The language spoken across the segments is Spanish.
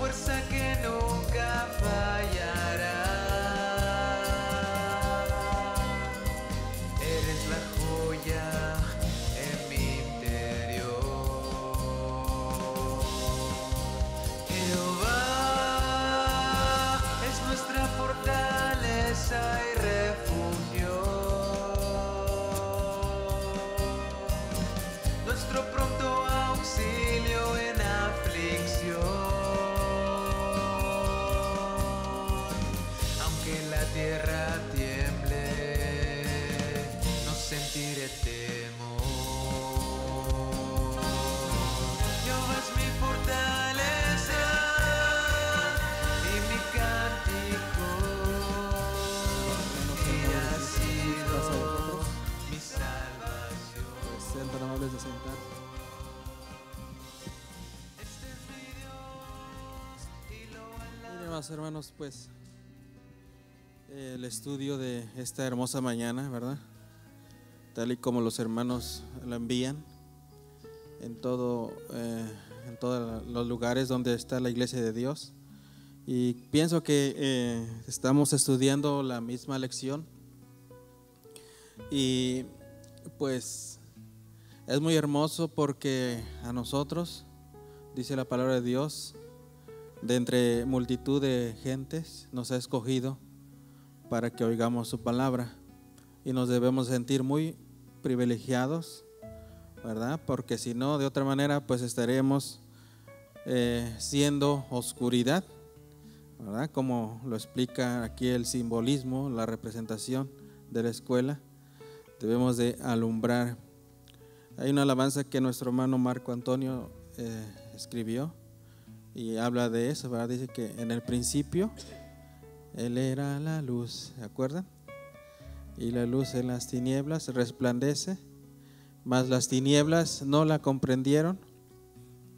fuerza que nunca fallará. Eres la joya en mi interior. Jehová es nuestra fortaleza y refugio, nuestro pronto auxilio en aflicción. Aunque la tierra tiemble, no sentiré temor. Jehová es mi fortaleza y mi cántico, y ha sido mi salvación. Sean tan amables de sentar. Miren, más hermanos, pues el estudio de esta hermosa mañana, ¿verdad? Tal y como los hermanos la envían en todos los lugares donde está la iglesia de Dios. Y pienso que estamos estudiando la misma lección. Y pues es muy hermoso porque a nosotros, dice la palabra de Dios, de entre multitud de gentes nos ha escogido para que oigamos su palabra, y nos debemos sentir muy privilegiados, ¿verdad? Porque si no, de otra manera, pues estaremos siendo oscuridad, ¿verdad? Como lo explica aquí el simbolismo, la representación de la escuela. Debemos de alumbrar. Hay una alabanza que nuestro hermano Marco Antonio escribió y habla de eso, ¿verdad? Dice que en el principio Él era la luz, ¿se acuerdan? Y la luz en las tinieblas resplandece, mas las tinieblas no la comprendieron.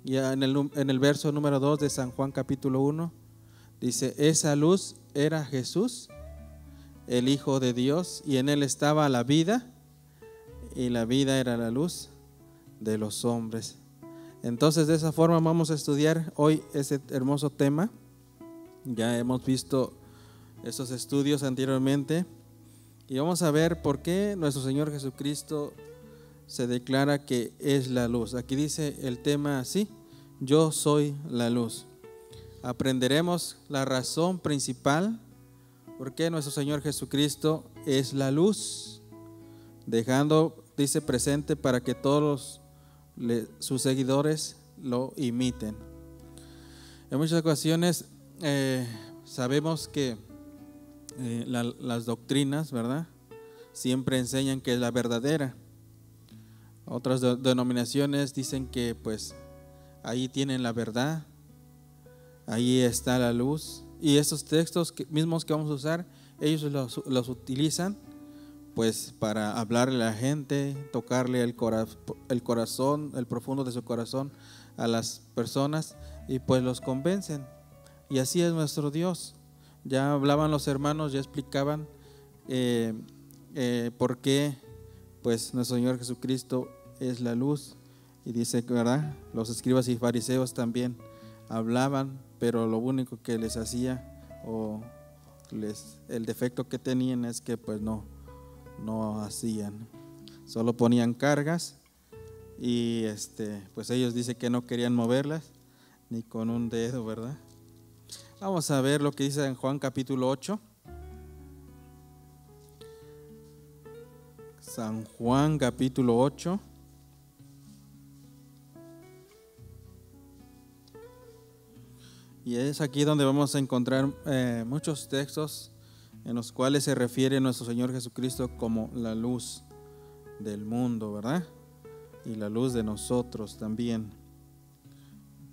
Y en el verso número 2 de San Juan capítulo 1 dice: esa luz era Jesús, el Hijo de Dios, y en Él estaba la vida, y la vida era la luz de los hombres. Entonces, de esa forma vamos a estudiar hoy ese hermoso tema. Ya hemos visto esos estudios anteriormente y vamos a ver por qué nuestro Señor Jesucristo se declara que es la luz. Aquí dice el tema así: yo soy la luz. Aprenderemos la razón principal por qué nuestro Señor Jesucristo es la luz, dejando, dice, presente para que todos sus seguidores lo imiten. En muchas ocasiones sabemos que las doctrinas, ¿verdad?, siempre enseñan que es la verdadera. Otras denominaciones dicen que pues ahí tienen la verdad, ahí está la luz. Y esos textos mismos que vamos a usar, ellos los utilizan pues para hablarle a la gente, tocarle el corazón, el profundo de su corazón a las personas, y pues los convencen. Y así es nuestro Dios. Ya hablaban los hermanos, ya explicaban por qué pues nuestro Señor Jesucristo es la luz. Y dice, ¿verdad?, los escribas y fariseos también hablaban, pero lo único que les hacía el defecto que tenían es que pues no hacían, solo ponían cargas y pues ellos dicen que no querían moverlas ni con un dedo, ¿verdad? Vamos a ver lo que dice en Juan capítulo 8. San Juan capítulo 8. Y es aquí donde vamos a encontrar muchos textos en los cuales se refiere a nuestro Señor Jesucristo como la luz del mundo, ¿verdad? Y la luz de nosotros también.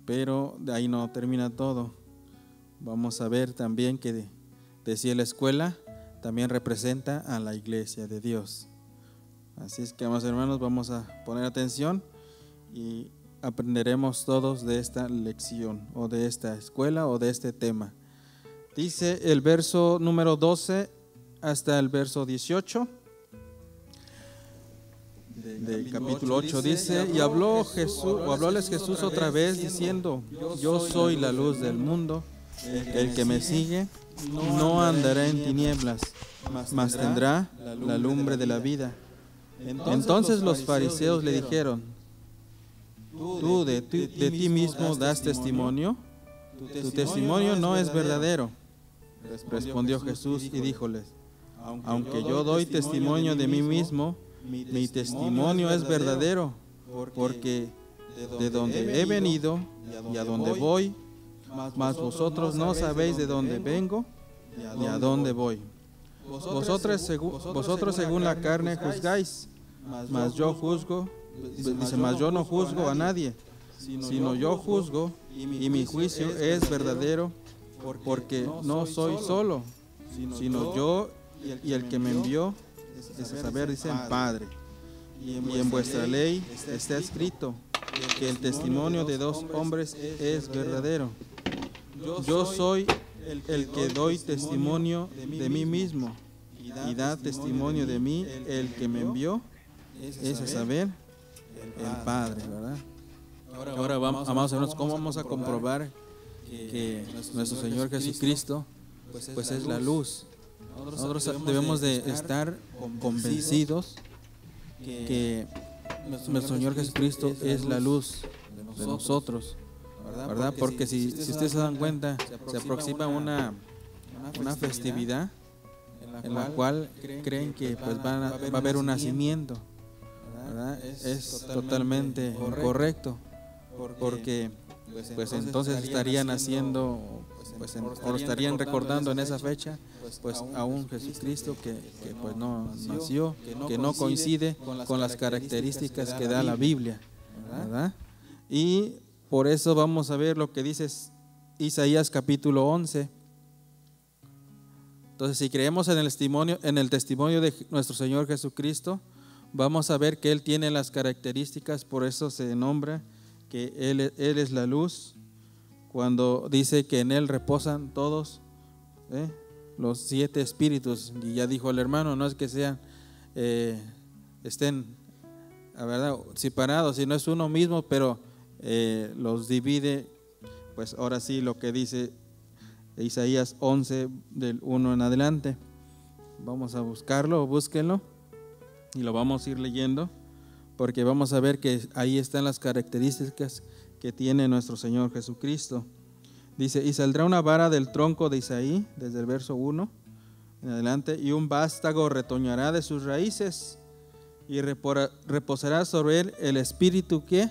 Pero de ahí no termina todo. Vamos a ver también que decía la escuela también representa a la iglesia de Dios. Así es que, amados hermanos, vamos a poner atención y aprenderemos todos de esta lección o de esta escuela o de este tema. Dice el verso número 12 hasta el verso 18. del capítulo 8 dice, y hablóles Jesús otra vez diciendo, yo soy la luz del mundo, el que me sigue no andará en tinieblas, mas tendrá la lumbre de la vida. Entonces los fariseos le dijeron, ¿tú de ti mismo das testimonio? Tu testimonio no es verdadero. Respondió Jesús y díjoles, aunque yo doy testimonio de mí mismo, mi testimonio es verdadero, porque de donde he venido y a donde voy, mas vosotros no sabéis de dónde vengo ni a dónde voy. Vosotros según la carne juzgáis, mas yo no juzgo a nadie, sino yo juzgo, y mi juicio es verdadero, porque no soy solo, sino yo y el que me envió, es a saber, dice el Padre. Y en vuestra ley está escrito que el testimonio de dos hombres es verdadero. Yo soy el que doy testimonio de mí mismo, y da testimonio de mí el que me envió, es a saber, el Padre, ¿verdad? Ahora vamos, amados hermanos, ¿cómo vamos a comprobar que nuestro Señor Jesucristo pues es la luz? Nosotros debemos de estar convencidos que nuestro Señor Jesucristo es la luz de nosotros, ¿verdad? Porque si ustedes se dan cuenta, se aproxima una festividad en la cual creen que pues va a haber un nacimiento, ¿verdad? Es totalmente incorrecto, porque pues entonces estarían haciendo, o estarían recordando en esa fecha pues a un Jesucristo que pues no nació, que no coincide con las características que da la Biblia, ¿verdad? Y por eso vamos a ver lo que dice Isaías capítulo 11. Entonces, si creemos en el testimonio de nuestro Señor Jesucristo, vamos a ver que Él tiene las características, por eso se nombra que Él es la luz, cuando dice que en Él reposan todos los 7 espíritus. Y ya dijo el hermano, no es que estén, la verdad, separados, sino es uno mismo, pero los divide, pues ahora sí lo que dice Isaías 11 del 1 en adelante. Vamos a buscarlo, búsquenlo y lo vamos a ir leyendo, porque vamos a ver que ahí están las características que tiene nuestro Señor Jesucristo. Dice, y saldrá una vara del tronco de Isaí, desde el verso 1 en adelante, y un vástago retoñará de sus raíces, y reposará sobre él el espíritu ¿qué?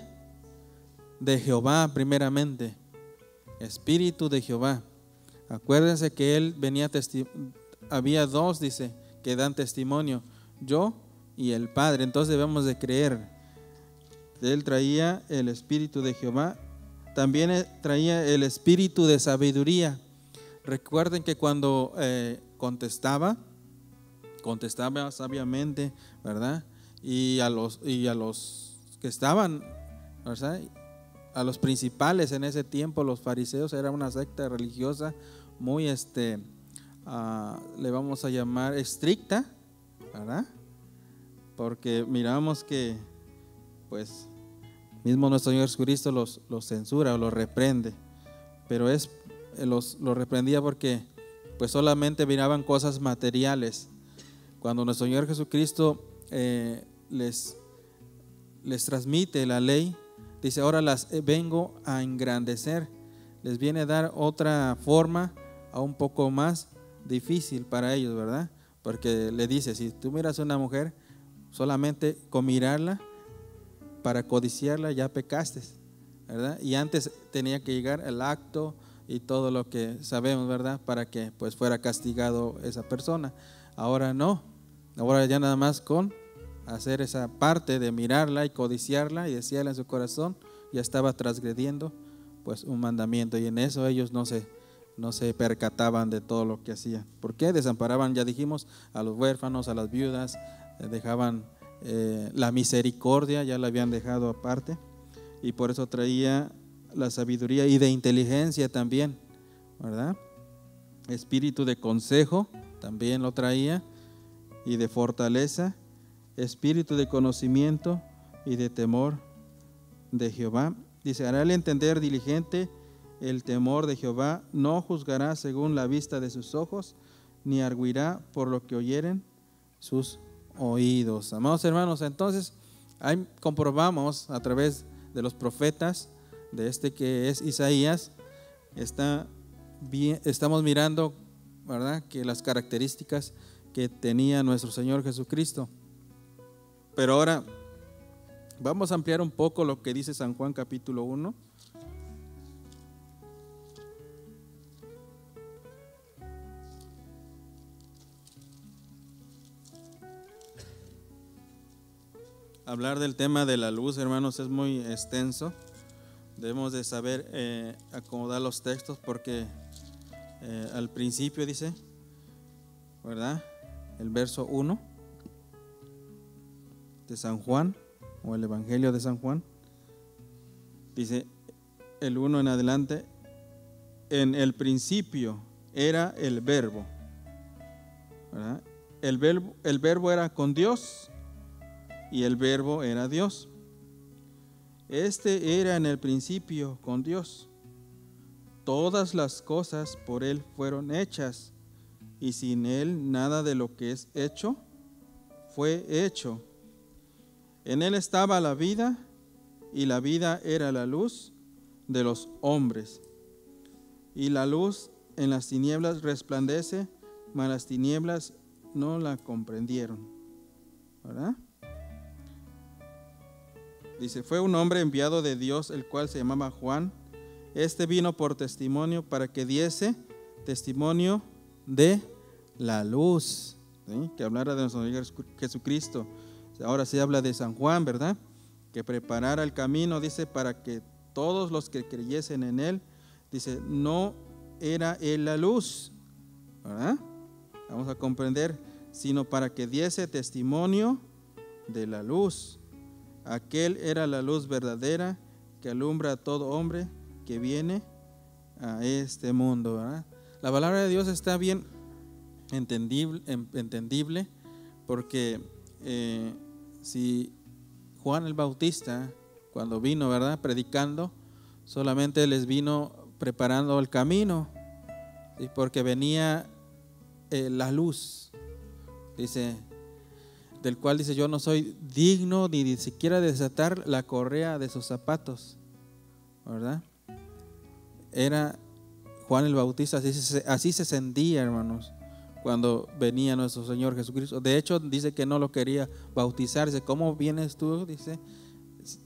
De Jehová, primeramente, espíritu de Jehová. Acuérdense que él había dos, dice, que dan testimonio, yo y el Padre. Entonces debemos de creer. Él traía el espíritu de Jehová, también traía el espíritu de sabiduría. Recuerden que cuando contestaba sabiamente, ¿verdad? Y a los que estaban, ¿verdad?, a los principales en ese tiempo, los fariseos, era una secta religiosa muy, le vamos a llamar estricta, ¿verdad? Porque miramos que, pues, mismo nuestro Señor Jesucristo los censura o los reprende, pero los reprendía porque, pues, solamente miraban cosas materiales. Cuando nuestro Señor Jesucristo les transmite la ley, dice, ahora las vengo a engrandecer. Les viene a dar otra forma, a un poco más difícil para ellos, ¿verdad? Porque le dice, si tú miras a una mujer, solamente con mirarla, para codiciarla ya pecaste, ¿verdad? Y antes tenía que llegar el acto y todo lo que sabemos, ¿verdad? Para que pues fuera castigado esa persona. Ahora no, ahora ya nada más con hacer esa parte de mirarla y codiciarla y desearla en su corazón, ya estaba transgrediendo pues un mandamiento, y en eso ellos no se percataban de todo lo que hacían. ¿Por qué? Desamparaban, ya dijimos, a los huérfanos, a las viudas, dejaban la misericordia, ya la habían dejado aparte, y por eso traía la sabiduría y de inteligencia también, ¿verdad? Espíritu de consejo también lo traía, y de fortaleza, espíritu de conocimiento y de temor de Jehová. Dice, harále entender diligente el temor de Jehová, no juzgará según la vista de sus ojos, ni arguirá por lo que oyeren sus oídos. Amados hermanos, entonces ahí comprobamos a través de los profetas, de este que es Isaías, estamos mirando, ¿verdad?, que las características que tenía nuestro Señor Jesucristo. Pero ahora vamos a ampliar un poco lo que dice San Juan capítulo 1. Hablar del tema de la luz, hermanos, es muy extenso. Debemos de saber acomodar los textos porque al principio dice, ¿verdad?, el verso 1 de San Juan, o el Evangelio de San Juan, dice el 1 en adelante, en el principio era el verbo, ¿verdad? El verbo era con Dios y el verbo era Dios. Este era en el principio con Dios. Todas las cosas por Él fueron hechas, y sin Él nada de lo que es hecho fue hecho. En Él estaba la vida, y la vida era la luz de los hombres. Y la luz en las tinieblas resplandece, mas las tinieblas no la comprendieron. ¿Verdad? Dice, fue un hombre enviado de Dios, el cual se llamaba Juan. Este vino por testimonio para que diese testimonio de la luz, ¿sí?, que hablara de nuestro Señor Jesucristo. Ahora se habla de San Juan, ¿verdad?, que preparara el camino, dice, para que todos los que creyesen en Él, dice, no era Él la luz, ¿verdad? Vamos a comprender, sino para que diese testimonio de la luz. Aquel era la luz verdadera que alumbra a todo hombre que viene a este mundo, ¿verdad? La palabra de Dios está bien entendible porque si Juan el Bautista, cuando vino, ¿verdad?, predicando, solamente les vino preparando el camino, ¿sí?, porque venía la luz, dice, del cual dice, yo no soy digno ni siquiera de desatar la correa de sus zapatos, ¿verdad? Era Juan el Bautista, así se sentía, hermanos, cuando venía nuestro Señor Jesucristo. De hecho, dice que no lo quería bautizar. Dice, ¿cómo vienes tú? Dice,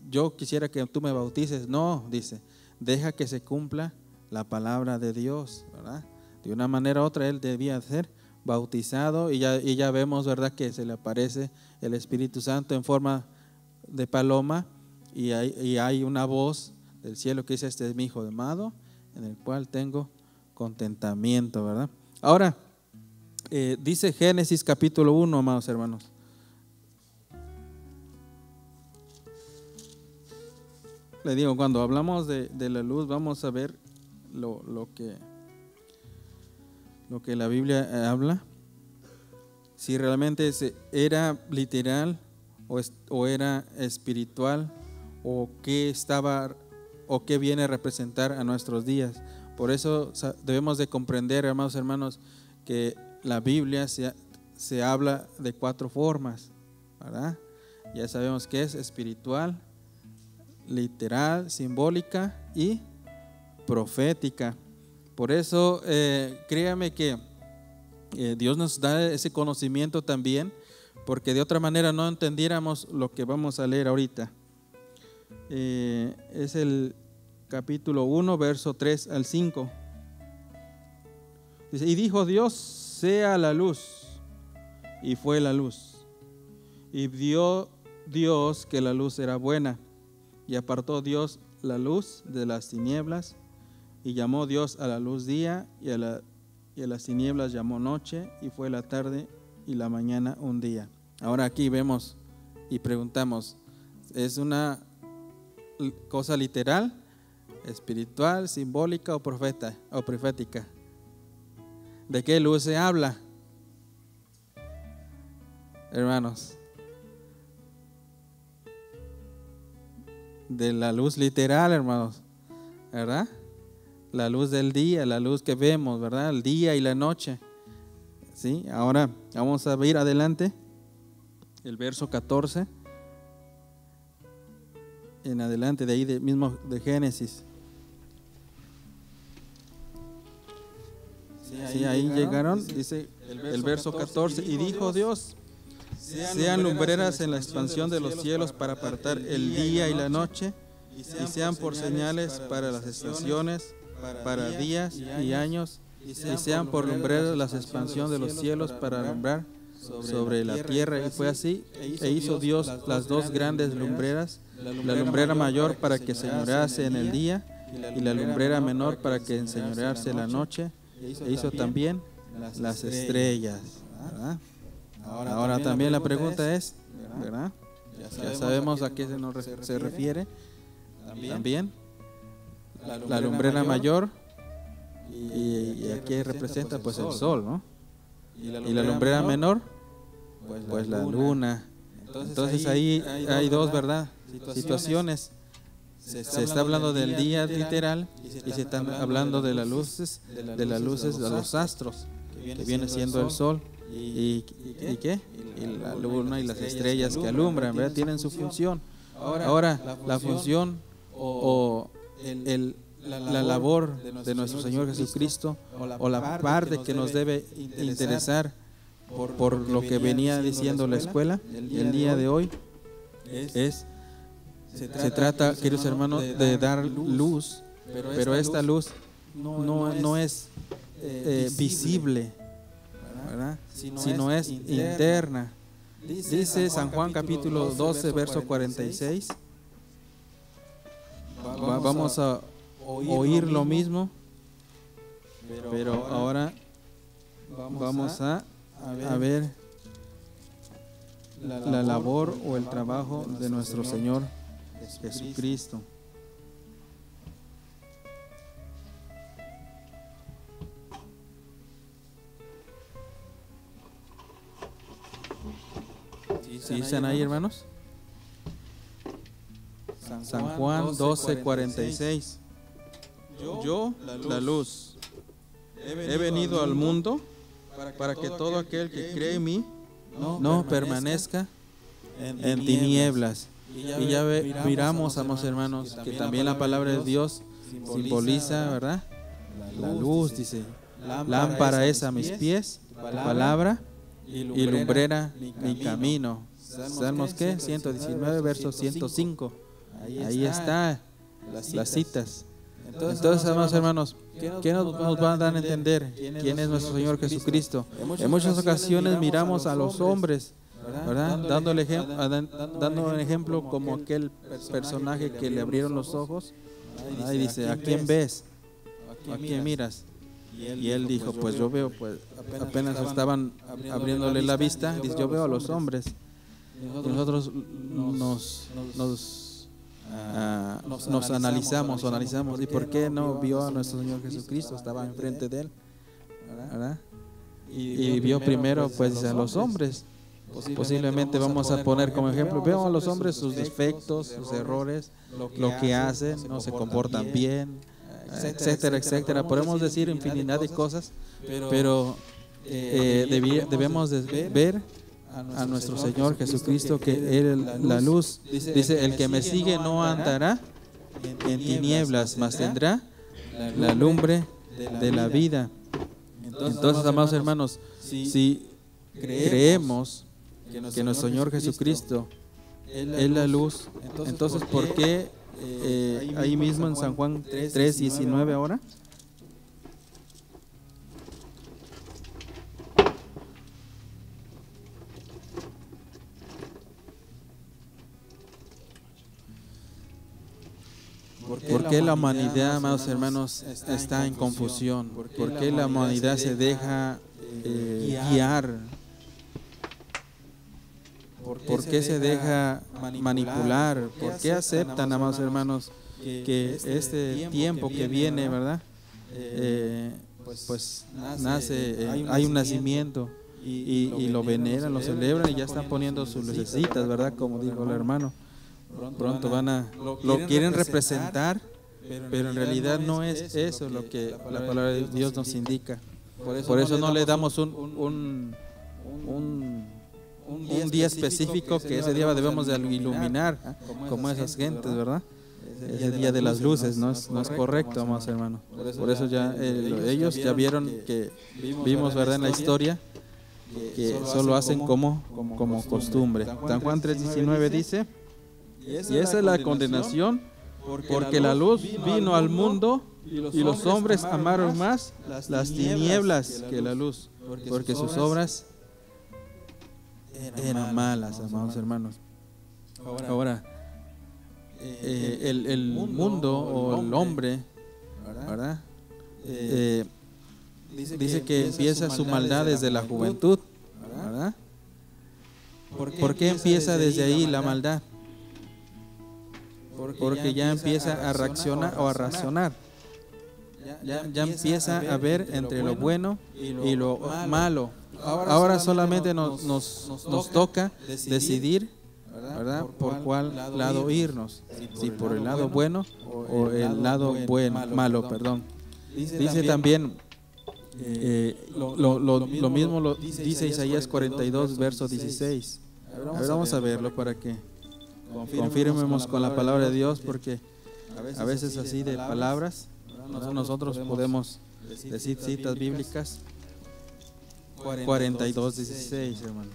yo quisiera que tú me bautices. No, dice, deja que se cumpla la palabra de Dios, ¿verdad? De una manera u otra él debía ser bautizado, y ya vemos, ¿verdad?, que se le aparece el Espíritu Santo en forma de paloma, y hay una voz del cielo que dice, este es mi Hijo amado, en el cual tengo contentamiento, ¿verdad? Ahora, dice Génesis capítulo 1, amados hermanos. Le digo, cuando hablamos de la luz, vamos a ver lo que la Biblia habla, si realmente era literal o era espiritual, o qué viene a representar a nuestros días. Por eso debemos de comprender, amados hermanos, que la Biblia se habla de 4 formas, ¿verdad? Ya sabemos que es espiritual, literal, simbólica y profética. Por eso, créame que Dios nos da ese conocimiento también, porque de otra manera no entendiéramos lo que vamos a leer ahorita. Es el capítulo 1, verso 3 al 5. Dice, y dijo Dios, sea la luz, y fue la luz. Y vio Dios que la luz era buena, y apartó Dios la luz de las tinieblas, y llamó Dios a la luz día, y a las tinieblas llamó noche, y fue la tarde y la mañana un día. Ahora aquí vemos y preguntamos, ¿es una cosa literal, espiritual, simbólica o profética? ¿De qué luz se habla, hermanos? de la luz literal, hermanos, ¿verdad? La luz del día, la luz que vemos, ¿verdad? El día y la noche. ¿Sí? Ahora vamos a ir adelante, el verso 14, en adelante de ahí mismo de Génesis. Sí, ahí llegaron, dice el verso 14, y dijo Dios: sean lumbreras en la expansión de los cielos para apartar el día y la noche, y sean por señales para las estaciones, para días y años, y sean por lumbreras la expansión de los cielos para alumbrar sobre la tierra. Y fue así, e hizo Dios las dos grandes lumbreras, la lumbrera mayor para que señorease en el día, y la lumbrera menor para que enseñorease la noche. E hizo también las estrellas, ¿verdad? Ahora también la pregunta es, ¿verdad? Ya sabemos a qué se refiere. También la lumbrera mayor, y aquí representa pues el sol, ¿no? Y la lumbrera menor, pues la luna. Entonces ahí hay dos, ¿verdad? Situaciones. Se está hablando del día literal y se está hablando de las luces de los astros, que viene siendo el sol y ¿qué? Y la luna y las estrellas que alumbran, ¿verdad? Tienen su función. Ahora, la función o la labor de nuestro Señor Jesucristo, o la parte que nos debe interesar por lo que venía diciendo la escuela el día de hoy, se trata, queridos hermanos, de dar luz, pero esta luz no es visible, ¿verdad? Sino es interna. Dice San Juan capítulo 12, verso 46. Vamos a oír lo mismo, pero ahora vamos a ver la labor o el trabajo de nuestro Señor Jesucristo. ¿Sí están ahí, hermanos? San Juan 12, 46. Yo, la luz, he venido al mundo para que todo aquel que cree en mí no permanezca en tinieblas. Y ya miramos, amados hermanos, que también la palabra de Dios simboliza, ¿verdad? La luz, dice: lámpara es a mis pies tu palabra y lumbrera mi camino. Salmos, ¿qué? 119, verso 105. Ahí está las citas. Entonces, amados hermanos, ¿qué nos van a dar a entender? ¿Quién es nuestro Señor Jesucristo? En muchas ocasiones miramos a los hombres, ¿verdad? Dando un ejemplo como aquel personaje que le abrieron los ojos, ¿verdad? Y dice: ¿a quién ves? ¿A quién miras? Y él dijo: pues yo veo, pues apenas estaban abriéndole la vista, dice: yo veo a los hombres. Y nosotros nos analizamos, ¿y por qué no vio a nuestro Señor Jesucristo? Estaba enfrente de él, ¿verdad? Y vio primero pues a los hombres. Posiblemente vamos a poner como ejemplo: veo a los hombres sus defectos, sus errores, lo que hacen, no se comportan bien, etcétera, etcétera. Podemos decir infinidad de cosas, pero debemos de ver a nuestro Señor Jesucristo, que Él es la luz. Dice: el que me sigue no andará en tinieblas, mas tendrá la lumbre de la vida. Entonces, amados hermanos, si creemos que nuestro Señor Jesucristo es la luz, entonces ¿por qué ahí mismo en San Juan 3:19 ahora? ¿Por qué la humanidad, amados hermanos, está en confusión? ¿Por qué la humanidad se deja guiar? ¿Por qué se deja manipular? ¿Por qué aceptan, amados hermanos, que este tiempo que viene, ¿verdad? Pues nace, hay un nacimiento y lo veneran, lo celebran y ya están poniendo sus lucecitas, ¿verdad? Como dijo el hermano, pronto lo quieren representar, pero en realidad no es eso lo que la palabra de Dios nos indica. Por eso no le damos un día específico que ese día debemos de iluminar como esas gentes, ¿verdad? Es el día de las luces, no es correcto, amados hermanos. Por eso ya ellos ya vieron que vimos, ¿verdad?, en la historia que solo hacen como costumbre. San Juan 3:19 dice: y esa es la condenación, porque la luz vino al mundo y los hombres amaron más las tinieblas que la luz, porque sus obras eran malas, amados hermanos. Ahora, el mundo o el hombre, ¿verdad? Dice que empieza su maldad desde la juventud, ¿verdad? ¿Por qué empieza desde ahí la maldad? Porque ya empieza a reaccionar o a razonar. Ya empieza a ver entre lo bueno y lo malo. Ahora solamente nos toca decidir, ¿verdad?, por cuál lado irnos, si por el lado bueno o el lado malo, perdón. Dice también, lo mismo lo dice Isaías 42, verso 16. A ver, vamos a verlo para que confirmemos con la palabra de Dios, porque a veces así de palabras nosotros podemos decir citas bíblicas. 42, 16, hermano.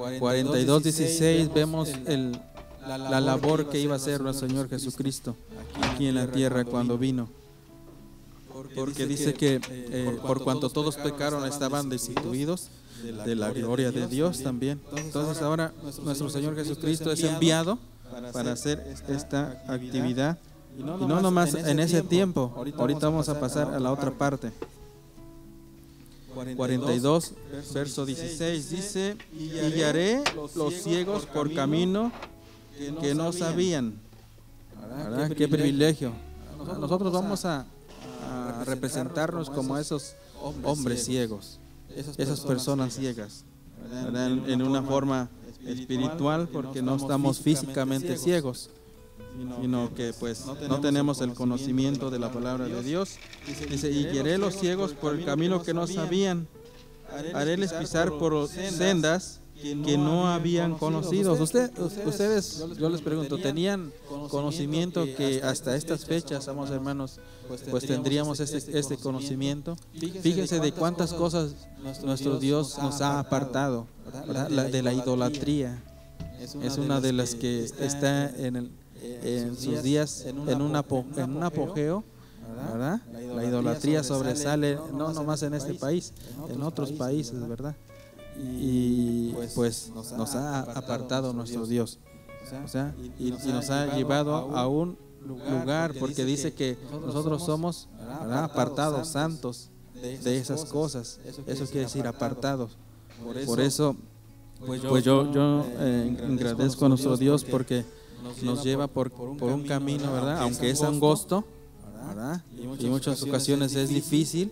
En 42:16 vemos la labor que iba a hacer nuestro Señor Jesucristo aquí en la tierra cuando vino. Porque dice que por cuanto todos pecaron estaban destituidos de la gloria de Dios también. Entonces ahora nuestro Señor Jesucristo es enviado para hacer esta actividad. Y no nomás en ese tiempo. Ahorita vamos a pasar a la otra parte. 42, verso 16 dice: y guiaré los ciegos por camino que no sabían. ¿Verdad? Qué privilegio. Nosotros vamos a representarnos como esos hombres ciegos, esas personas ciegas, ¿verdad?, en una forma espiritual, porque no estamos físicamente ciegos, sino que pues no tenemos el conocimiento de la palabra de Dios. Dice: y guiaré los ciegos por el camino que no sabían, haréles pisar por sendas que no habían conocido. Ustedes, yo les pregunto, ¿tenían conocimiento que hasta estas fechas, amados hermanos, pues tendríamos este conocimiento? Fíjense de cuántas cosas nuestro Dios nos ha apartado, ¿verdad? De la idolatría es una de las que está en sus días en un apogeo, ¿verdad? La idolatría sobresale no nomás en este país, en otros países, ¿verdad? Y pues nos ha apartado nuestro Dios, y nos ha llevado a un lugar, porque dice que nosotros somos, ¿verdad?, apartados, santos de esas cosas. Eso quiere decir apartados. Por eso pues yo agradezco a nuestro Dios, porque nos lleva por un camino, ¿verdad?, aunque es angosto, ¿verdad?, y en muchas ocasiones es difícil,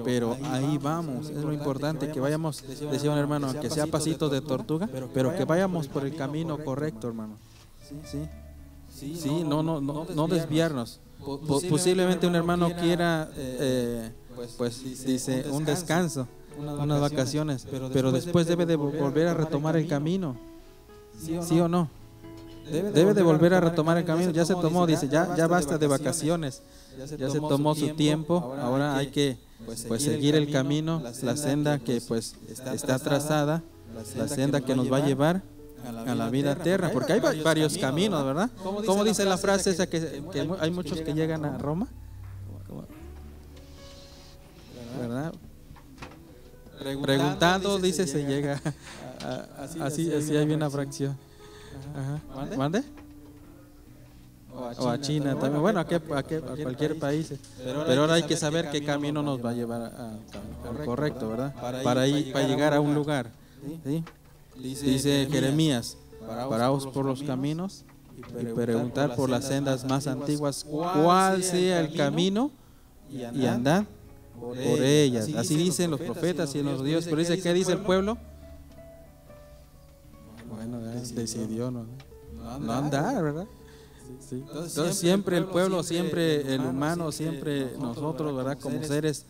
pero ahí vamos. Es lo importante, que vayamos, decía un hermano, que sea pasitos de tortuga, pero que vayamos por el camino correcto, hermano. Sí, no desviarnos. Posiblemente un hermano quiera, pues dice, un descanso, unas vacaciones, pero después debe de volver a retomar el camino. ¿Sí o no? Debe de volver a retomar el camino. Ya se tomó, dice, ya basta de vacaciones. Ya se tomó su tiempo. Ahora hay que pues seguir el camino, la senda que pues está trazada, la senda que nos va a llevar a la vida eterna, porque hay varios caminos, ¿verdad? ¿Cómo dice la frase esa que hay muchos que llegan a Roma? ¿Verdad? Preguntando, dice, se llega así hay una fracción. Ajá. ¿Mande? O a China también, bueno, a cualquier país. Pero ahora hay que saber qué camino nos va a llevar al correcto, ¿verdad? Para llegar a un lugar. ¿Sí? Dice Jeremías: paraos por los caminos y preguntar por las sendas más antiguas cuál sea el camino y andad por ellas. Así dicen los profetas y los dioses. Pero dice, ¿qué dice el pueblo? Bueno, decidió no andar, ¿verdad? Sí. Entonces siempre el pueblo, siempre el humano, siempre nosotros, ¿verdad? Como seres,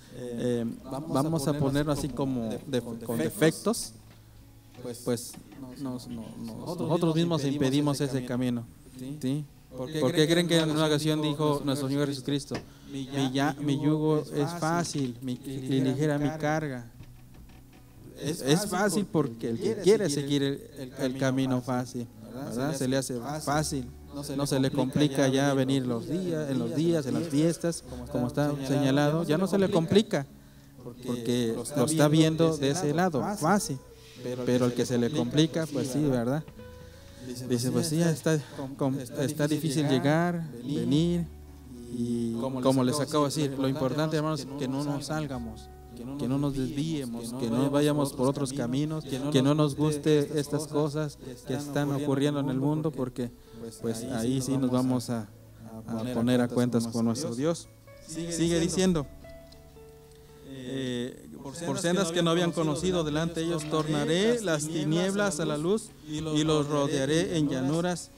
vamos a ponernos así como con defectos, pues nosotros mismos impedimos ese camino. ¿Sí? ¿Por qué creen que en una ocasión dijo nuestro Señor Jesucristo, mi yugo es fácil, y ligera mi carga? Es fácil porque el que quiere seguir el camino fácil, ¿verdad? Se le hace fácil. No se le complica ya venir en los días, en las fiestas, como está señalado, ya no se le complica, porque lo está viendo de ese lado, fácil. Pero el que se le complica, pues sí, ¿verdad? Dice, pues sí, está difícil llegar, venir, y como les acabo de decir, lo importante, hermanos, es que no nos salgamos, que no nos desviemos, que no vayamos por otros caminos, que no nos guste estas cosas que están ocurriendo en el mundo, porque pues ahí sí nos vamos a poner a cuentas con nuestro Dios. Sigue diciendo, por sendas que no habían conocido, delante de ellos tornaré las tinieblas a la luz y los rodearé en llanuras.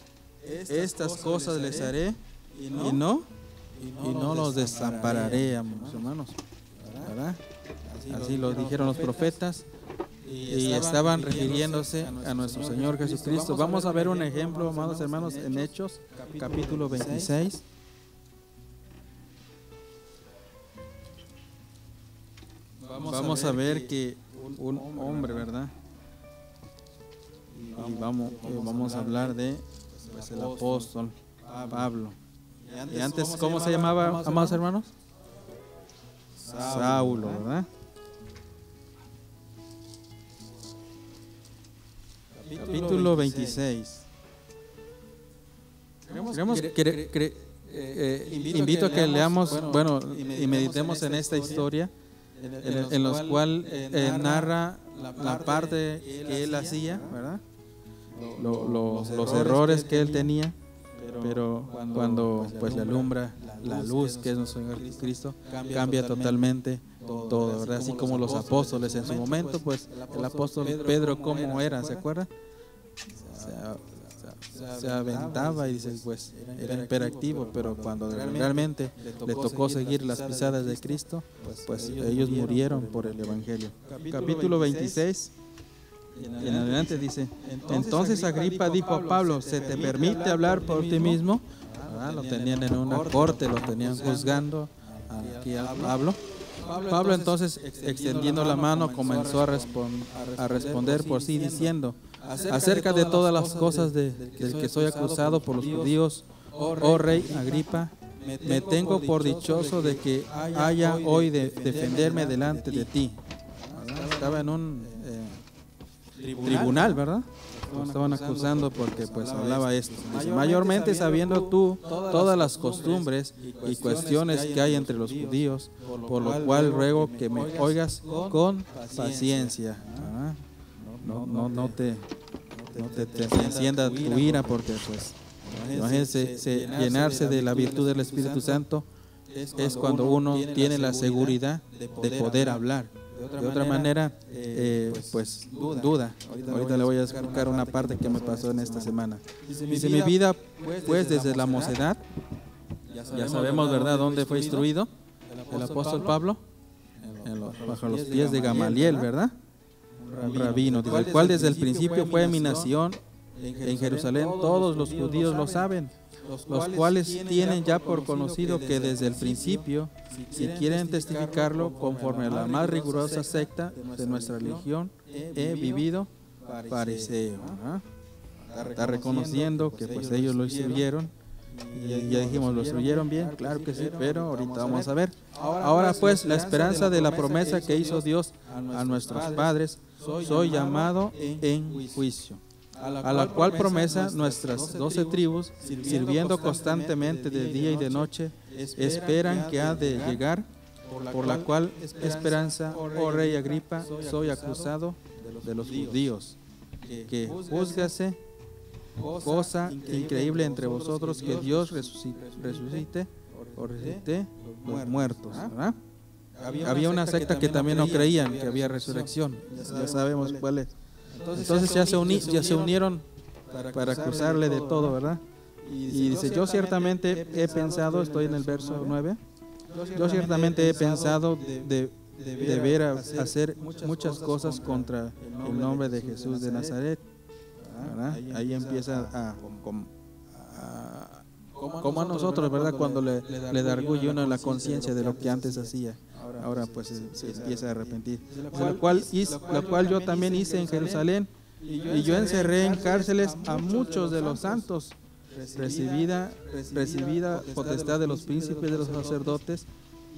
Estas cosas les haré y no los desampararé, hermanos, ¿verdad? Así lo dijeron los profetas y estaban refiriéndose a nuestro Señor Jesucristo. Vamos a ver un ejemplo, amados hermanos, en Hechos, capítulo 26. Vamos a ver que un hombre, ¿verdad? Y vamos a hablar de pues, el apóstol Pablo. Y antes, ¿cómo se llamaba, amados hermanos? Saulo, ¿verdad? Capítulo 26. Invito a que leamos, y meditemos en esta historia, en los cual narra la parte que él hacía, ¿verdad? Los errores que él tenía, pero cuando pues le alumbra la luz que es nuestro Señor Jesucristo, cambia totalmente todo, ¿verdad? Así como los apóstoles en su momento, pues el apóstol Pedro, ¿cómo era? ¿Se acuerda? Se aventaba y dice, pues era hiperactivo, pero cuando realmente le tocó seguir las pisadas de Cristo, pues ellos murieron por el Evangelio. Capítulo 26, en adelante dice, entonces Agripa dijo a Pablo, ¿se te permite hablar por ti mismo? Lo tenían en una corte, lo tenían juzgando aquí a Pablo. Pablo entonces, extendiendo la mano, comenzó a responder por sí, diciendo, acerca de todas las cosas del que soy acusado por los judíos, oh rey Agripa, me tengo por dichoso de que haya hoy de defenderme delante de ti. Estaba en un tribunal, ¿verdad? Lo estaban acusando porque pues hablaba esto. Dice, mayormente sabiendo tú todas las costumbres y cuestiones que hay entre los judíos, por lo cual ruego que me oigas con paciencia. No te encienda tu ira, porque pues imagínense, llenarse de la virtud del Espíritu Santo es cuando uno tiene la seguridad de poder hablar. De otra manera, pues duda. Ahorita le voy a explicar una parte que me pasó en esta semana. Dice, mi vida, pues desde la mocedad, ya sabemos, ¿verdad?, dónde fue instruido el apóstol Pablo, bajo los pies de Gamaliel, ¿verdad? Un rabino, el cual desde el principio fue mi nación en Jerusalén. Todos los judíos lo saben, los cuales tienen ya por conocido que desde el principio, si quieren testificarlo, conforme a la más rigurosa secta de nuestra religión, he vivido fariseo. Está reconociendo que pues ellos lo instruyeron, y ya dijimos, ¿lo instruyeron bien? Claro que sí, pero ahorita vamos a ver. Ahora pues, la esperanza de la promesa que hizo Dios a nuestros padres, soy llamado en juicio, a la cual promesa nuestras 12 tribus, sirviendo constantemente de día y de noche, esperan que ha de llegar, por la cual esperanza, oh rey Agripa, soy acusado de los judíos, que júzgase cosa increíble entre vosotros, que Dios resucite los muertos, ¿verdad? Había una secta que también no creían que había resurrección. Ya sabemos cuál es. Entonces ya se unieron para acusarle de todo, ¿verdad? Y dice, yo ciertamente he pensado, estoy en el verso 9, yo ciertamente he pensado de hacer muchas cosas contra el nombre de Jesús de Nazaret, ¿verdad? Ahí empieza como a nosotros, ¿verdad? Cuando le da orgullo uno en la conciencia de lo que antes hacía. Ahora pues se empieza a arrepentir. Lo cual yo también hice en Jerusalén, y yo encerré en cárceles a muchos de los santos, recibida potestad de los príncipes de los sacerdotes,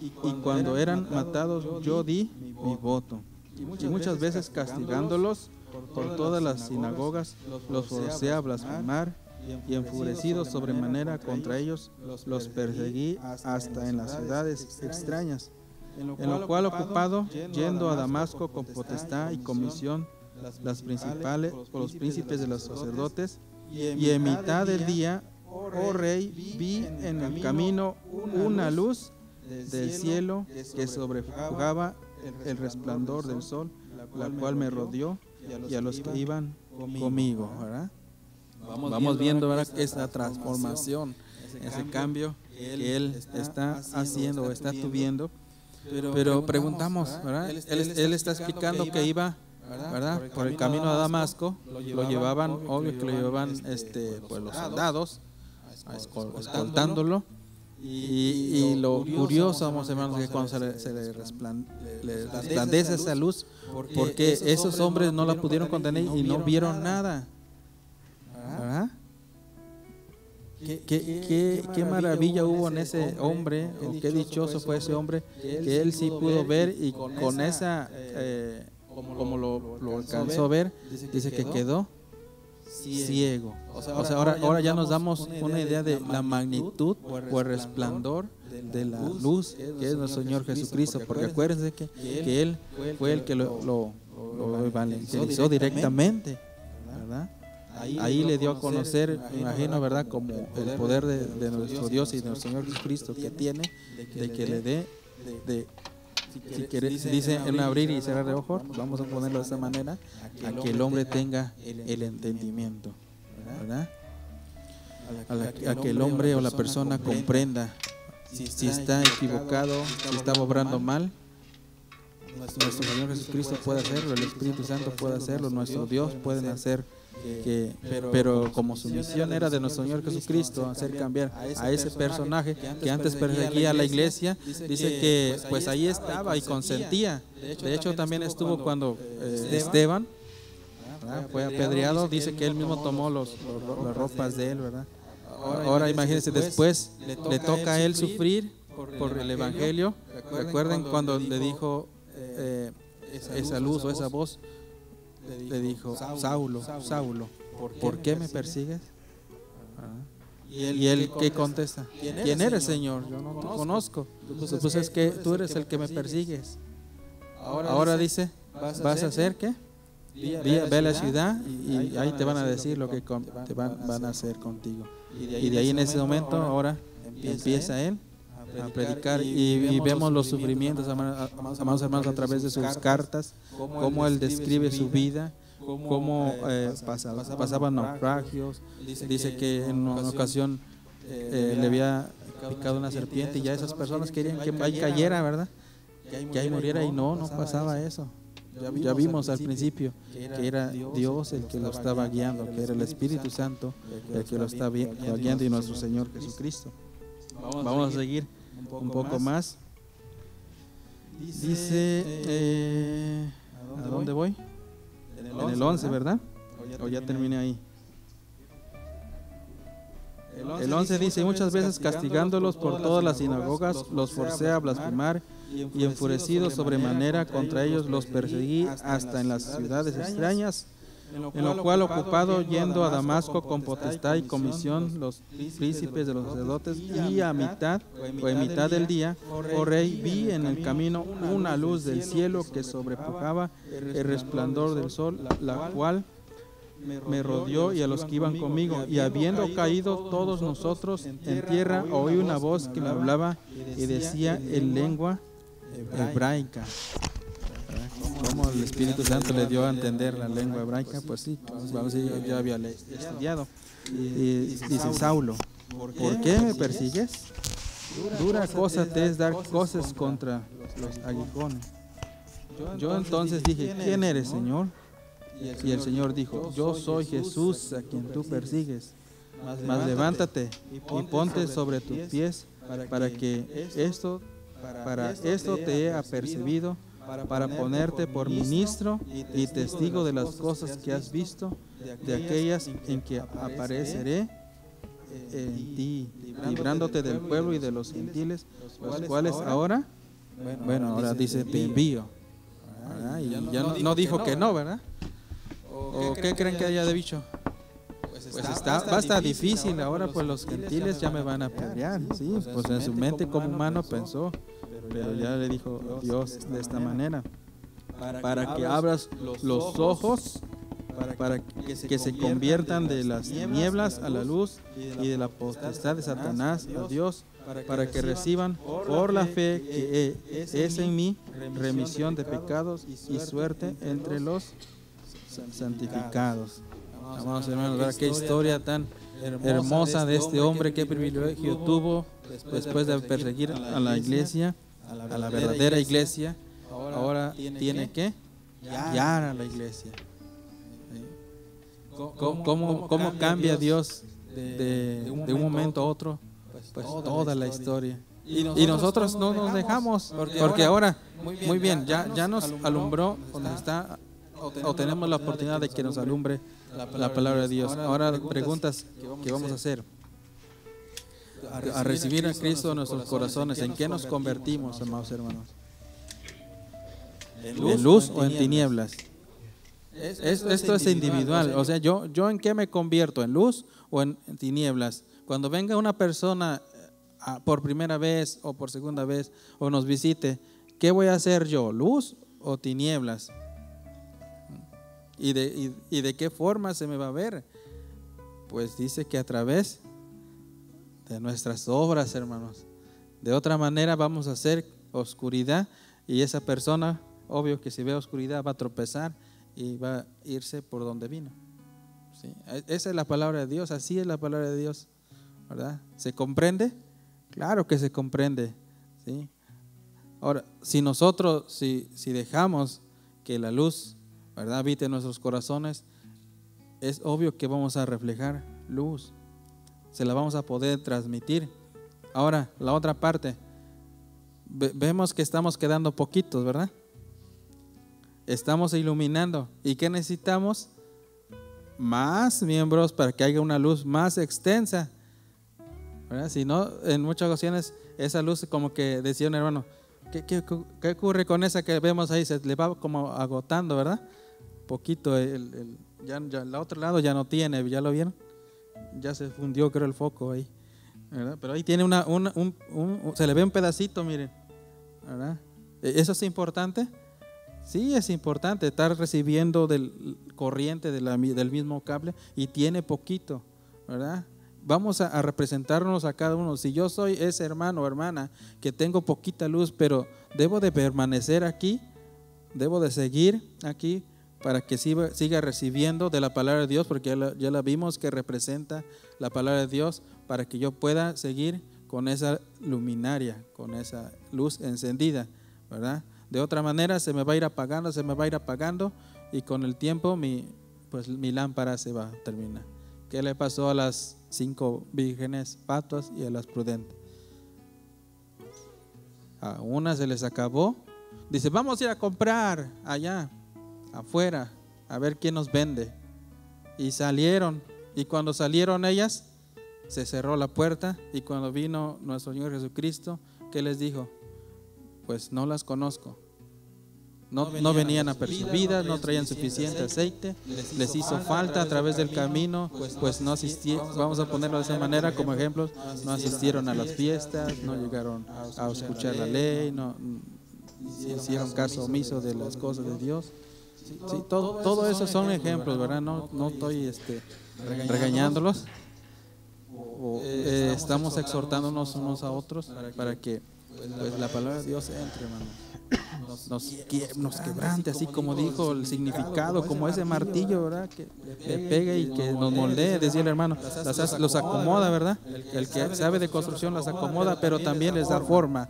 y cuando eran matados yo di mi voto. Y muchas veces castigándolos por todas las sinagogas, los forcé a blasfemar, y enfurecidos sobremanera contra ellos, los perseguí hasta en las ciudades extrañas. En lo cual ocupado, yendo a Damasco con potestad y comisión, los príncipes de los sacerdotes, y en mitad del día, oh rey, vi en el camino una luz del cielo que sobrejugaba el resplandor del sol, la cual me rodeó, y a los que iban conmigo, ¿verdad? Vamos viendo, ¿verdad?, esa transformación, ese cambio que Él está haciendo o está tuviendo. Pero preguntamos, ¿verdad? Él está explicando que iba, ¿verdad?, por el camino a Damasco. Lo llevaban, obvio que lo llevaban pues los soldados escoltándolo. Y lo curioso, vamos hermanos, que cuando se le resplandece esa luz, porque esos hombres no la pudieron contener y no vieron nada, ¿verdad? Qué maravilla hubo en ese hombre, qué dichoso fue ese hombre, que él sí pudo ver, y con esa, como lo alcanzó a ver, dice que quedó ciego. O sea, ahora ya nos damos una idea de la magnitud o el resplandor de la luz que es nuestro Señor Jesucristo, porque acuérdense que Él fue el que lo evangelizó directamente, ¿verdad? Ahí le dio a conocer, me imagino, ¿verdad?, como el poder de nuestro Dios y de nuestro Señor Jesucristo que tiene, de que le dé, si quiere, dice en abrir y cerrar de ojos, vamos a ponerlo de esta manera, a que el hombre tenga el entendimiento, ¿verdad? A que el hombre o la persona comprenda si está equivocado, si está obrando mal. Nuestro Señor Jesucristo puede hacerlo, el Espíritu Santo puede hacerlo, nuestro Dios puede hacer. Pero como su misión era de nuestro Señor Jesucristo hacer cambiar a ese personaje que antes perseguía a la iglesia, dice que pues ahí estaba y consentía. De hecho también estuvo cuando Esteban fue apedreado, dice que él mismo tomó las ropas de él, ¿verdad? Ahora imagínense, después le toca a él sufrir por el evangelio. Recuerden cuando le dijo esa luz o esa voz, le dijo, Saulo, Saulo, ¿por qué me persigues? Y él, ¿qué contesta? ¿Quién eres, Señor? Yo no te conozco. Pues es que tú eres el que me persigues. Ahora dice, ¿vas a hacer qué? Ve a la ciudad y ahí te van a decir lo que te van a hacer contigo. Y de ahí en ese momento ahora empieza él a predicar, y vemos los sufrimientos, amados hermanos, a través de sus cartas, cómo él describe su vida, cómo pasaban naufragios. Dice que en una ocasión le había picado una serpiente, y ya esas personas querían que ahí cayera, ¿verdad?, que ahí muriera, y no pasaba eso. Ya vimos al principio que era Dios el que lo estaba guiando, que era el Espíritu Santo el que lo estaba guiando, y nuestro Señor Jesucristo. Vamos a seguir un poco más. Dice, ¿a dónde voy? En el 11, ¿verdad? O ya terminé ahí. El 11 dice, muchas veces castigándolos por todas las sinagogas, los forcé a blasfemar, y enfurecidos sobremanera contra ellos, los perseguí hasta en las ciudades extrañas. En lo cual ocupado, yendo a Damasco con potestad y comisión, los príncipes de los sacerdotes, y en mitad del día, oh rey, vi en el camino una luz del cielo que sobrepujaba el resplandor del sol, la cual me rodeó y a los que iban conmigo, y habiendo caído todos nosotros en tierra, oí una voz que me hablaba y decía en lengua hebraica. ¿Cómo el Espíritu Santo le dio a entender la lengua hebraica? Pues sí, vamos a decir, yo había estudiado. Y dice Saulo, ¿por qué me persigues? Dura cosa te es dar cosas contra los aguijones. Yo entonces dije, ¿quién eres, Señor? Y el Señor dijo, yo soy Jesús a quien tú persigues. Mas levántate y ponte sobre tus pies para esto te he apercibido, para ponerte por ministro y testigo de las cosas que has visto, de aquellas en que apareceré en ti, librándote del pueblo y de los gentiles, los cuales ahora, ahora dice, te envío. ¿Verdad? Y ya no dijo que no, ¿verdad? ¿O qué creen que haya dicho? Pues va a estar difícil ahora, pues los gentiles ya me van a apedrear. Sí, pues en su mente como humano pensó, pero ya le dijo Dios de esta manera, para que abras los ojos, para que se conviertan de las tinieblas a la luz y de la potestad de Satanás a Dios, para que reciban por la fe que es en mí remisión de pecados y suerte entre los santificados. Vamos, hermanos, ver qué historia tan hermosa de este hombre, qué privilegio tuvo después de perseguir a la iglesia, a la verdadera iglesia. Ahora tiene que guiar a la iglesia. ¿Cómo cambia Dios de un momento a otro? Pues toda la historia. Y nosotros no nos dejamos, porque ahora, muy bien, ya nos alumbró donde está, o tenemos la oportunidad de que nos alumbre la palabra de Dios. Ahora preguntas que vamos a hacer. A recibir a Cristo en nuestros corazones, ¿en qué nos convertimos, amados hermanos? ¿En luz o en tinieblas? Esto es individual. O sea, ¿yo en qué me convierto? ¿En luz o en tinieblas? Cuando venga una persona por primera vez o por segunda vez o nos visite, ¿qué voy a hacer yo? ¿Luz o tinieblas? ¿Y de qué forma se me va a ver? Pues dice que a través de nuestras obras, hermanos. De otra manera vamos a hacer oscuridad y esa persona, obvio que si ve oscuridad va a tropezar y va a irse por donde vino. ¿Sí? Esa es la palabra de Dios, así es la palabra de Dios, ¿verdad? ¿Se comprende? Claro que se comprende, ¿sí? Ahora, si nosotros, si dejamos que la luz, ¿verdad?, habite en nuestros corazones, es obvio que vamos a reflejar luz, se la vamos a poder transmitir. Ahora, la otra parte, vemos que estamos quedando poquitos, ¿verdad? Estamos iluminando. ¿Y qué necesitamos? Más miembros para que haya una luz más extensa, ¿verdad? Si no, en muchas ocasiones esa luz, como que decía un hermano, ¿qué ocurre con esa que vemos ahí? Se le va como agotando, ¿verdad? Poquito, ya el otro lado ya no tiene, ¿ya lo vieron? Ya se fundió, creo, el foco ahí, ¿verdad? Pero ahí tiene se le ve un pedacito, miren, ¿verdad? ¿Eso es importante? Sí, es importante estar recibiendo del corriente del mismo cable y tiene poquito, ¿verdad? Vamos a representarnos a cada uno. Si yo soy ese hermano o hermana que tengo poquita luz, pero debo de permanecer aquí, debo de seguir aquí para que siga recibiendo de la palabra de Dios, porque ya la vimos que representa la palabra de Dios, para que yo pueda seguir con esa luminaria, con esa luz encendida, ¿verdad? De otra manera se me va a ir apagando y con el tiempo mi lámpara se va a terminar. ¿Qué le pasó a las 5 vírgenes fatuas y a las prudentes? A una se les acabó. Dice, vamos a ir a comprar allá afuera a ver quién nos vende. Y salieron, y cuando salieron ellas se cerró la puerta, y cuando vino nuestro Señor Jesucristo, ¿qué les dijo? Pues no las conozco. No venían apercibidas, no traían suficiente aceite, les hizo falta a través del camino, pues no asistieron, vamos a ponerlo de esa manera como ejemplos, no asistieron a las fiestas, no llegaron a escuchar la ley, no hicieron caso omiso de las cosas de Dios. Sí, todo eso son ejemplos, ¿verdad? No estoy regañándolos. Estamos exhortándonos unos a otros para que pues, la palabra de Dios entre, hermano. Nos quebrante, así como dijo el significado, como ese martillo, ¿verdad? Que le pega y que nos moldee, decía el hermano. Los acomoda, ¿verdad? El que sabe de construcción las acomoda, pero también les da forma.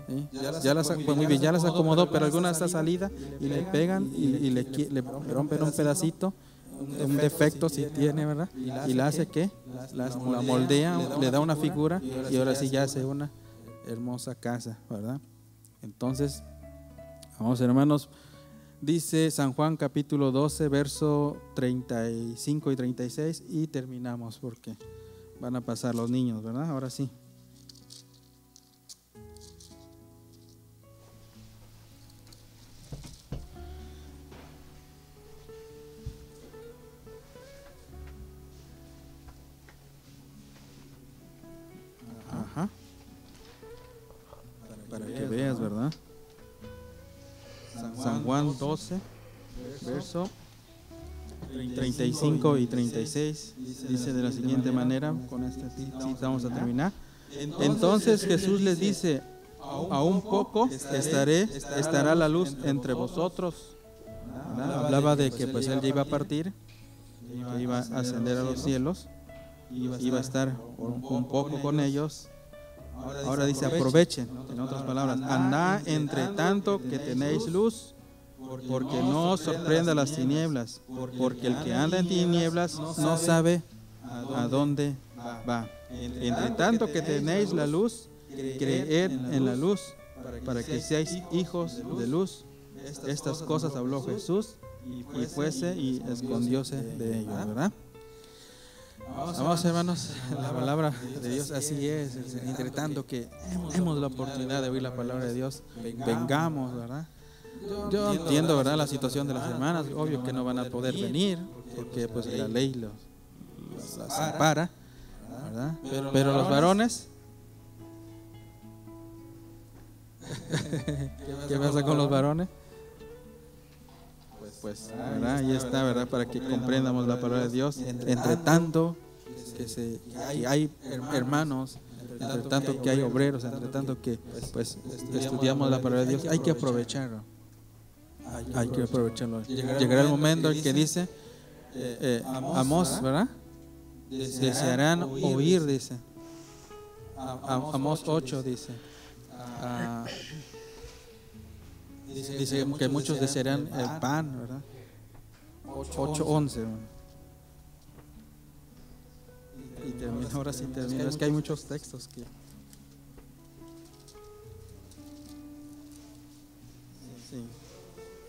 ¿Sí? Pues muy bien, ya las acomodó, pero alguna está salida y le pegan y le rompen un pedacito, un defecto si tiene, ¿verdad? Y la hace que la moldea, le da una figura y ahora sí ya hace una hermosa casa, ¿verdad? Entonces, vamos, hermanos, dice San Juan capítulo 12, verso 35 y 36 y terminamos porque van a pasar los niños, ¿verdad? Ahora sí. Ajá. Para que veas, ¿verdad? San Juan 12, verso 35 y 36, dice de la siguiente manera, con esta cita vamos a terminar. Entonces Jesús les dice, aún poco estará la luz entre vosotros. ¿Verdad? Hablaba de que pues él ya iba a partir, que iba a ascender a los cielos, iba a estar un poco con ellos. Ahora dice aprovechen, en otras palabras, andad entre tanto que tenéis luz, porque no os sorprenda las tinieblas, porque el que anda en tinieblas no sabe a dónde va. Entre tanto que tenéis la luz, creed en la luz, para que seáis hijos de luz. Estas cosas habló Jesús y fuese y escondióse de ellos, ¿verdad? Vamos, hermanos, la palabra de Dios así es. Entre tanto que hemos la oportunidad de oír la palabra de Dios, vengamos, ¿verdad? Yo entiendo, ¿verdad?, la situación de las hermanas. Obvio que no van a poder venir porque pues la ley las ampara, ¿verdad? Pero los varones, ¿qué pasa con los varones? Pues, ¿verdad? Ahí está, ¿verdad? Para que comprendamos la palabra de Dios. Entre tanto que hay hermanos, entre tanto que hay obreros, entre tanto que pues estudiamos la palabra de Dios, hay que aprovecharlo. Hay que aprovecharlo. Llegará el momento en que dice Amós, ¿verdad? Desearán oír, dice. Amós 8 dice. Dice que muchos desearán el pan, ¿verdad? 8:11. Y termino, ahora sí termino. Es que hay muchos textos que...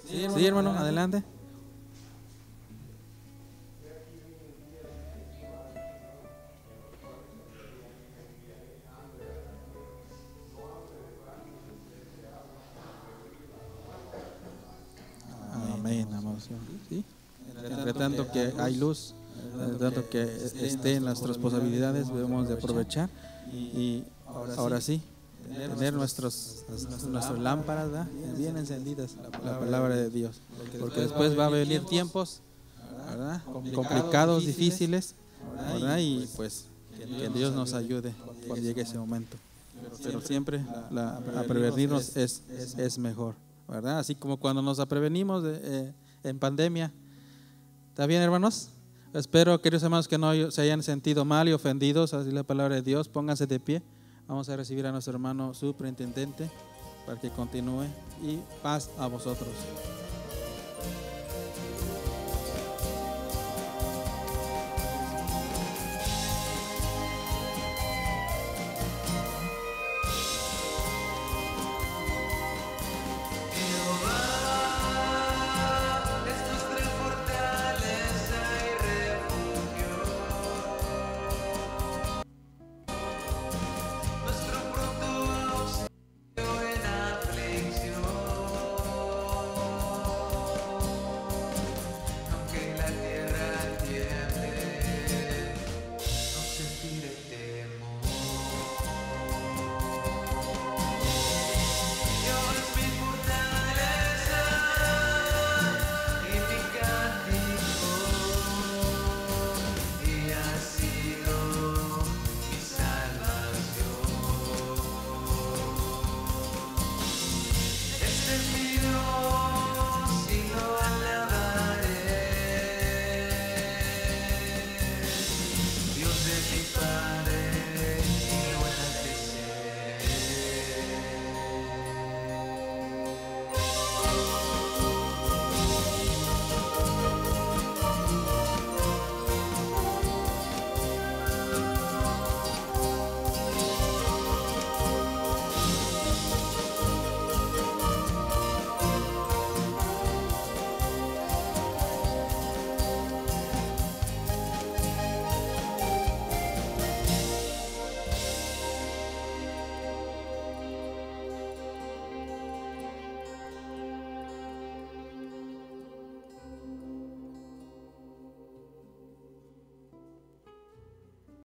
Sí, hermano, adelante. Amén, amados. ¿Sí? Entre tanto que hay luz, entre tanto que esté en nuestras posibilidades, debemos de aprovechar y ahora sí, tener nuestras lámparas, ¿verdad?, bien encendidas, la palabra de Dios, porque después va a venir tiempos, ¿verdad?, complicados, difíciles, ¿verdad?, y pues que Dios nos ayude cuando llegue ese momento, pero siempre a prevenirnos es mejor, ¿verdad? Así como cuando nos prevenimos en pandemia. ¿Está bien, hermanos? Espero, queridos hermanos, que no se hayan sentido mal y ofendidos. Así la palabra de Dios. Pónganse de pie. Vamos a recibir a nuestro hermano superintendente para que continúe. Y paz a vosotros.